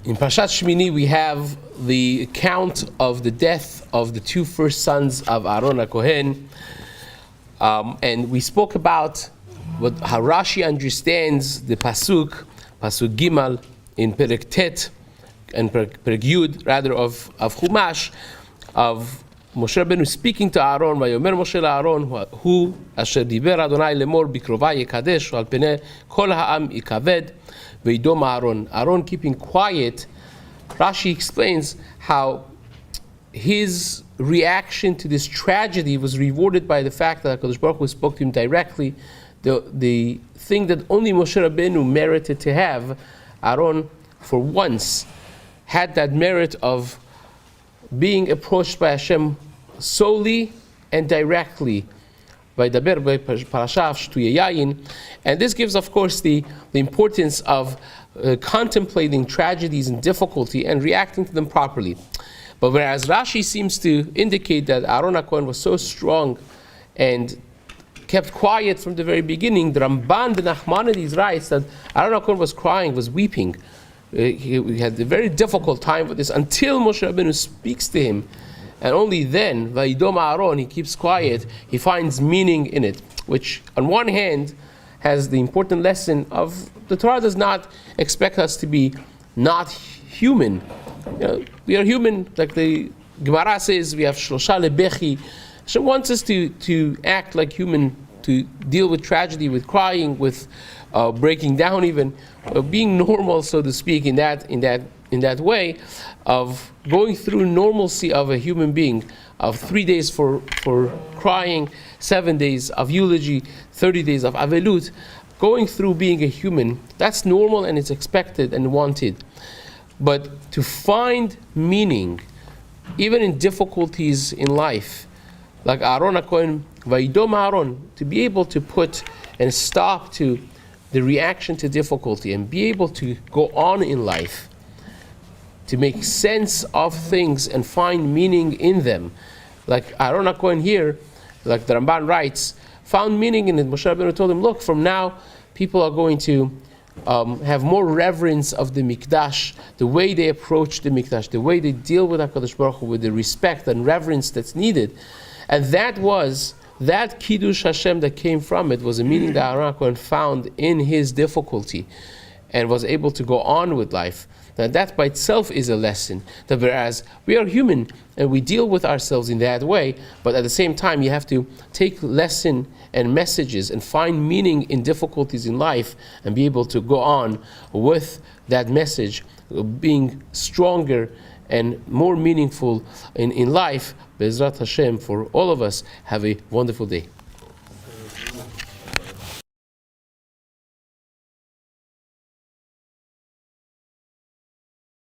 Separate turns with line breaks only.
In Parashat Shemini, we have the account of the death of the two first sons of Aaron HaKohen. And we spoke about how Rashi understands the Pasuk Gimal in Perek Tet and Perek Yud, rather, of Chumash, of Moshe Rabbeinu speaking to Aaron, Vayomer Moshe LaAaron, Hu asher diber Adonai lemor bikrovai yekadesh, al penei kol ha'am yikaved, ve'idom Aaron. Aaron keeping quiet. Rashi explains how his reaction to this tragedy was rewarded by the fact that HaKadosh Baruch Hu spoke to him directly. The thing that only Moshe Rabbeinu merited to have, Aaron, for once, had that merit of being approached by Hashem solely and directly by Parasha of Shtuye Yayin. And this gives, of course, the importance of contemplating tragedies and difficulty and reacting to them properly. But whereas Rashi seems to indicate that Aaron HaKohen was so strong and kept quiet from the very beginning, the Ramban ben Nachmanides writes that Aaron HaKohen was crying, was weeping. He had a very difficult time with this until Moshe Rabbeinu speaks to him, and only then, Vayidom Aaron, he keeps quiet, he finds meaning in it, which on one hand has the important lesson of the Torah does not expect us to be not human. We are human, like the Gemara says, we have Shlosha Lebechi. Hashem wants us to act like human, to deal with tragedy, with crying, with breaking down, even being normal, so to speak, in that way of going through normalcy of a human being, of 3 days for crying, 7 days of eulogy, 30 days of avelut, going through being a human. That's normal and it's expected and wanted. But to find meaning, even in difficulties in life, like Aaron HaKohen, Vayidom Aaron, to be able to put and stop to the reaction to difficulty and be able to go on in life, to make sense of things and find meaning in them. Like Aaron HaKohen here, like the Ramban writes, found meaning in it. Moshe Rabbeinu told him, look, from now people are going to have more reverence of the Mikdash, the way they approach the Mikdash, the way they deal with HaKadosh Baruch Hu, with the respect and reverence that's needed. And that Kiddush Hashem that came from it was a meaning that Aaron HaKohen found in his difficulty and was able to go on with life. Now that by itself is a lesson. That whereas we are human and we deal with ourselves in that way, but at the same time you have to take lesson and messages and find meaning in difficulties in life and be able to go on with that message, being stronger and more meaningful in life. Be'ezrat Hashem, for all of us, have a wonderful day.